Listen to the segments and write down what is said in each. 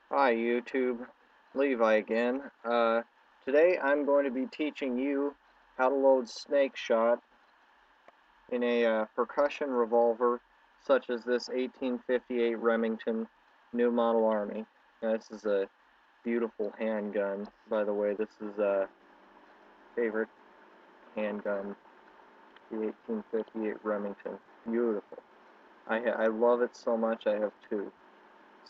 Hi YouTube, Levi again. Today I'm going to be teaching you how to load snakeshot in a percussion revolver such as this 1858 Remington New Model Army. Now, this is a beautiful handgun, by the way. This is a favorite handgun, the 1858 Remington. Beautiful. I love it so much I have two.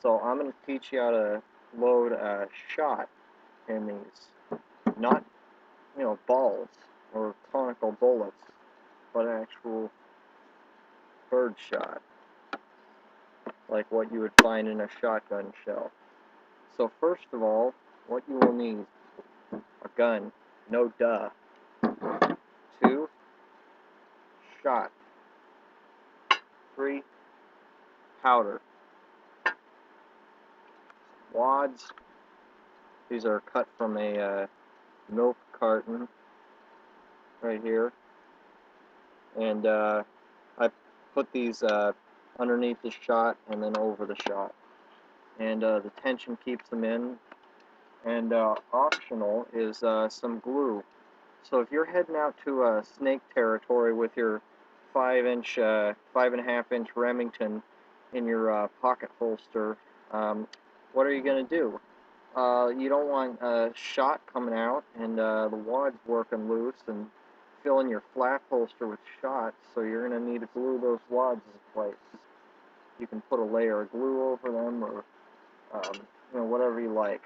So I'm going to teach you how to load a shot in these. Not, balls or conical bullets, but actual bird shot, like what you would find in a shotgun shell. So first of all, what you will need: a gun, no duh. Two, shot. Three, powder. Wads. These are cut from a milk carton right here, and I put these underneath the shot and then over the shot, and the tension keeps them in. And optional is some glue. So if you're heading out to snake territory with your 5.5 inch Remington in your pocket holster, what are you going to do? You don't want a shot coming out and the wad's working loose and filling your flap holster with shot, so you're going to need to glue those wads in place. You can put a layer of glue over them, or whatever you like.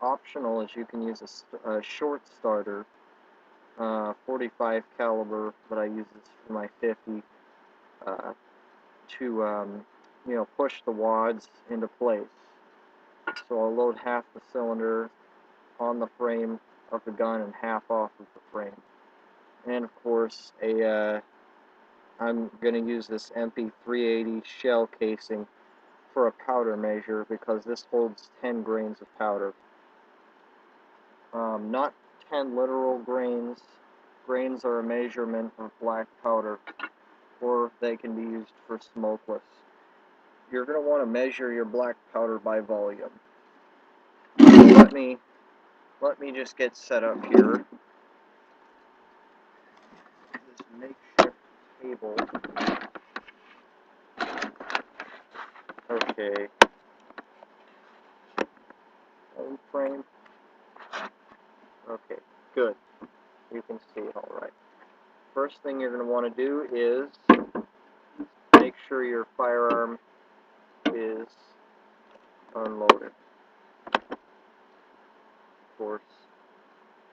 Optional is you can use a short starter, 45 caliber, but I use this for my 50, to push the wads into place. So I'll load half the cylinder on the frame of the gun and half off of the frame. And of course, I'm going to use this MP380 shell casing for a powder measure, because this holds 10 grains of powder. Not 10 literal grains. Grains are a measurement of black powder, or they can be used for smokeless. You're going to want to measure your black powder by volume. Let me just get set up here. This makeshift table. Okay. Home frame. Okay, good. You can see it all right. First thing you're going to want to do is make sure your firearm is unloaded. Of course,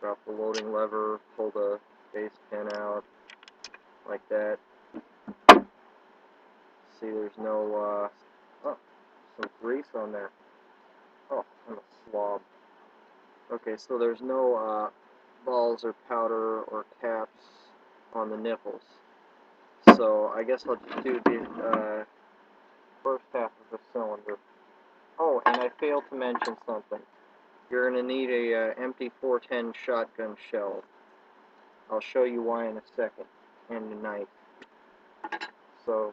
drop the loading lever, pull the base pin out, like that. See, there's no, some grease on there. Oh, I'm a slob. Okay, so there's no, balls or powder or caps on the nipples. So I guess I'll just do the, first half of the cylinder. Oh, and I failed to mention something. You're going to need a empty 410 shotgun shell. I'll show you why in a second, and a knife. So,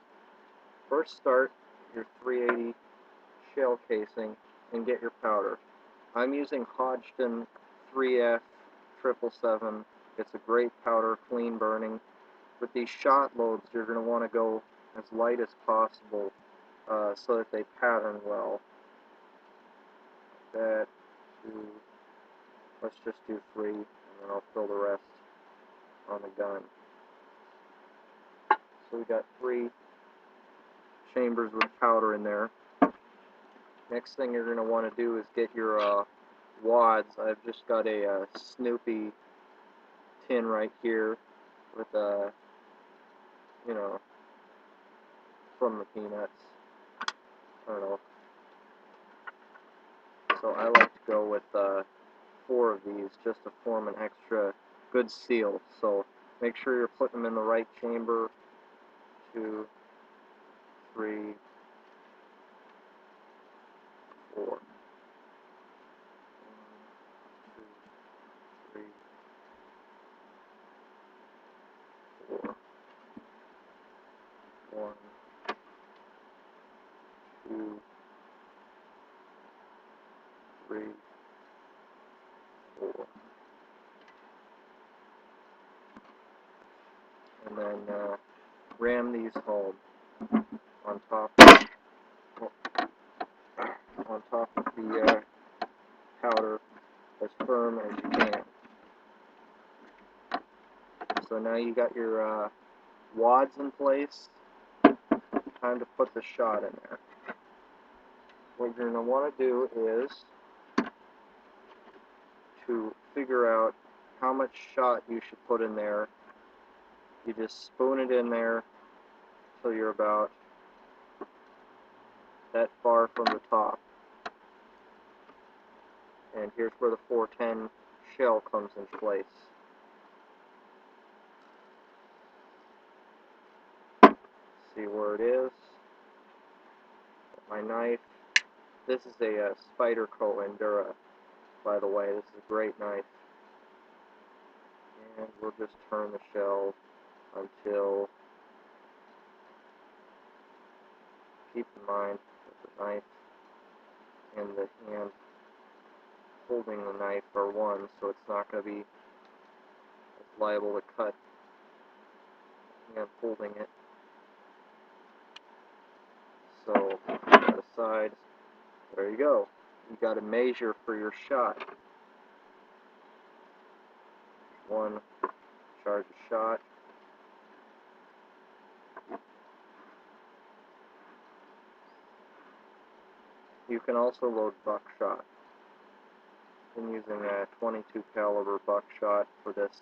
first start your 380 shell casing and get your powder. I'm using Hodgdon 3F 777. It's a great powder, clean burning. With these shot loads, you're going to want to go as light as possible, so that they pattern well. That, two, let's just do three, and then I'll fill the rest on the gun. So we got 3 chambers with powder in there. Next thing you're going to want to do is get your wads. I've just got a Snoopy tin right here with from the Peanuts. I don't know. So I like to go with 4 of these just to form an extra good seal. So make sure you're putting them in the right chamber. 2, 3, 4. 1, 2, 3, 4. 1, 2, 3, 4. And then ram these home on top of the powder as firm as you can. So now you got your wads in place. Time to put the shot in there. What you're going to want to do is to figure out how much shot you should put in there. You just spoon it in there till you're about that far from the top. And here's where the 410 shell comes into place. See where it is. My knife. This is a Spyderco Endura, by the way. This is a great knife. And we'll just turn the shell until, keep in mind that the knife and the hand holding the knife are one, so it's not going to be as liable to cut the hand holding it. So, put that aside. There you go. You got to measure for your shot. One charge of shot. You can also load buckshot. I'm using a 22 caliber buckshot for this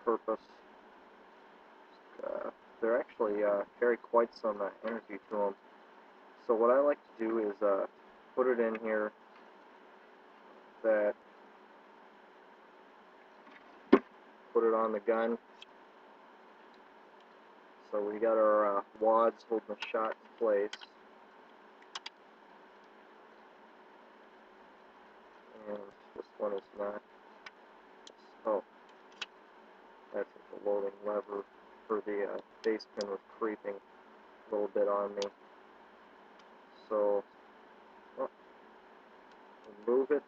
purpose. They actually carry quite some energy to them. So what I like to do is put it in here, put it on the gun. So we got our wads holding the shot in place. And this one is not. Oh, that's the loading lever for the base pin was creeping a little bit on me. So move it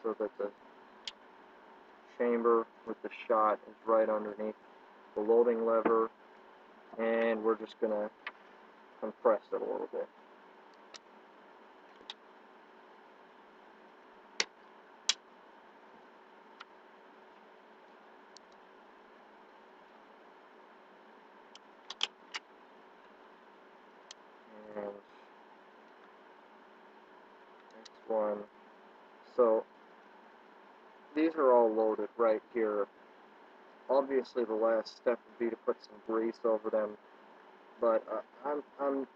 so that the chamber with the shot is right underneath the loading lever, and we're just going to compress it a little bit. And next one. So these are all loaded right here. Obviously the last step would be to put some grease over them, but I'm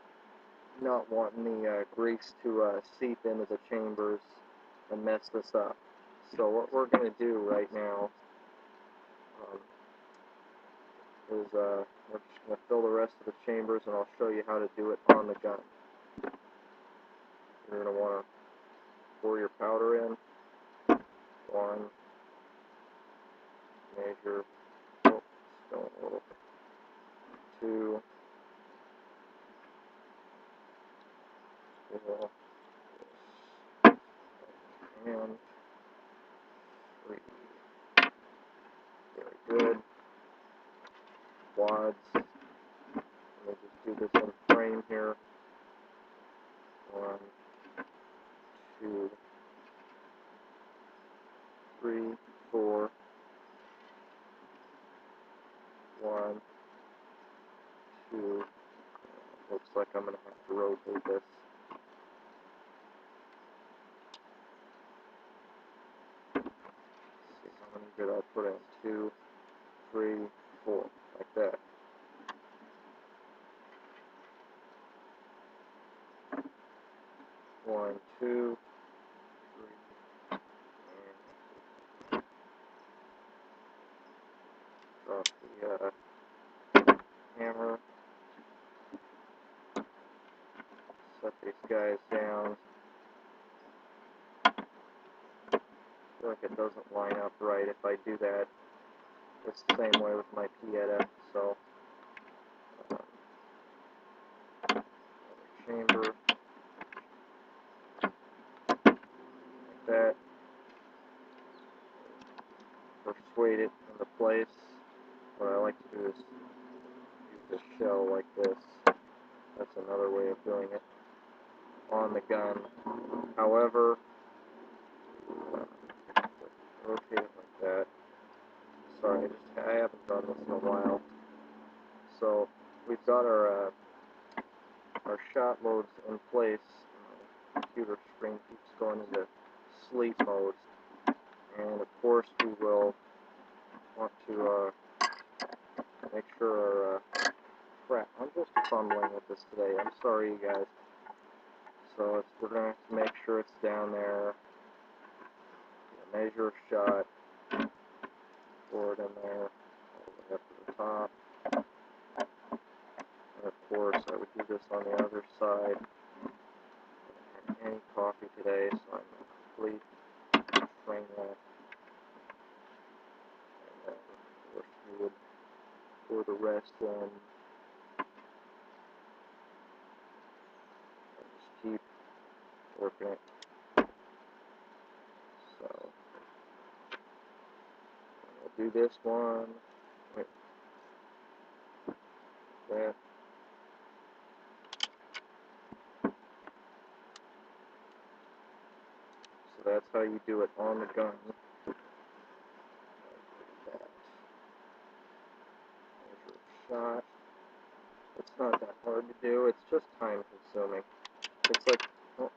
not wanting the grease to seep into the chambers and mess this up. So what we're going to do right now is we're just going to fill the rest of the chambers, and I'll show you how to do it on the gun. You're going to want to pour your powder in. One, measure, oh, it's going a little bit. 2, 4, and 3. Very good. Wads. Let me just do this in frame here. 1, 2, 3, 4. 1, 2. Looks like I'm going to have to rotate this. Let's see how many did I put in? 2, 3, 4, like that. One, two, three, and drop the hammer. Set these guys down. I feel like it doesn't line up right if I do that. It's the same way with my Pieta, so chamber. that, persuade it into place. What I like to do is use the shell like this. That's another way of doing it on the gun. However, rotate it like that. Sorry, I haven't done this in a while. So we've got our shot loads in place. My computer screen keeps going into sleep mode, and of course we will want to make sure our crap. I'm just fumbling with this today. I'm sorry, you guys. So we're going to have to make sure it's down there. Measure shot, pour it in there, all the way up to the top. And of course, I would do this on the other side. I haven't had any coffee today, so I'm a complete train wreck. And of course, we would pour the rest in. And just keep working it. So we'll do this one. Wait. That. So that's how you do it on the gun. Like that. Measure shot. It's not that hard to do. It's just time consuming. It's like, oh,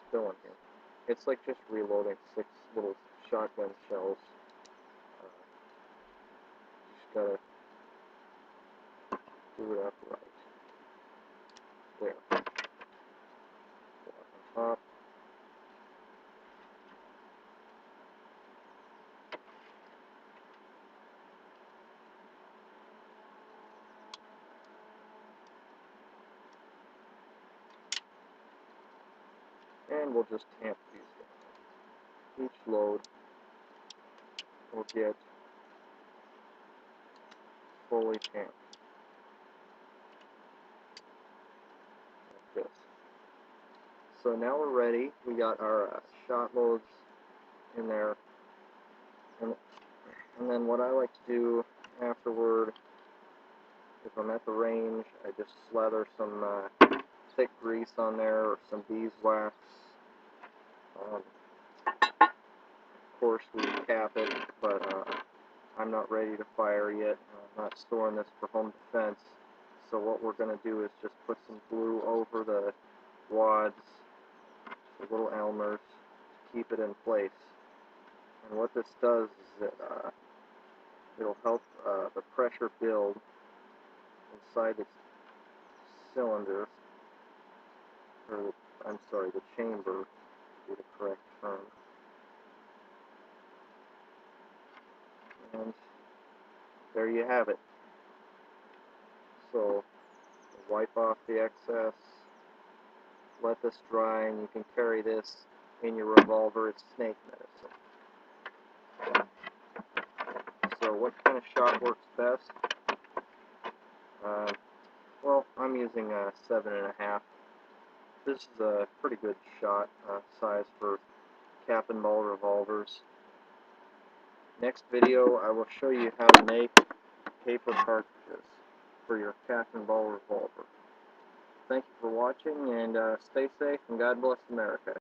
still in here. It's like just reloading 6 little shotgun shells. Just gotta do it upright. There. Go on top. And we'll just tamp these down. Each load will get fully tamped. Like this. So now we're ready. We got our shot loads in there. And then what I like to do afterward, if I'm at the range, I just slather some thick grease on there or some beeswax. Of course, we cap it, but I'm not ready to fire yet. I'm not storing this for home defense. So what we're going to do is just put some glue over the wads, the little Elmers, to keep it in place. And what this does is it'll help the pressure build inside the cylinder, or I'm sorry, the chamber would be the correct term. And there you have it. So wipe off the excess, let this dry, and you can carry this in your revolver. It's snake medicine. So what kind of shot works best? Well, I'm using a 7.5. This is a pretty good shot size for cap and ball revolvers. Next video, I will show you how to make paper cartridges for your cap and ball revolver. Thank you for watching, and stay safe, and God bless America.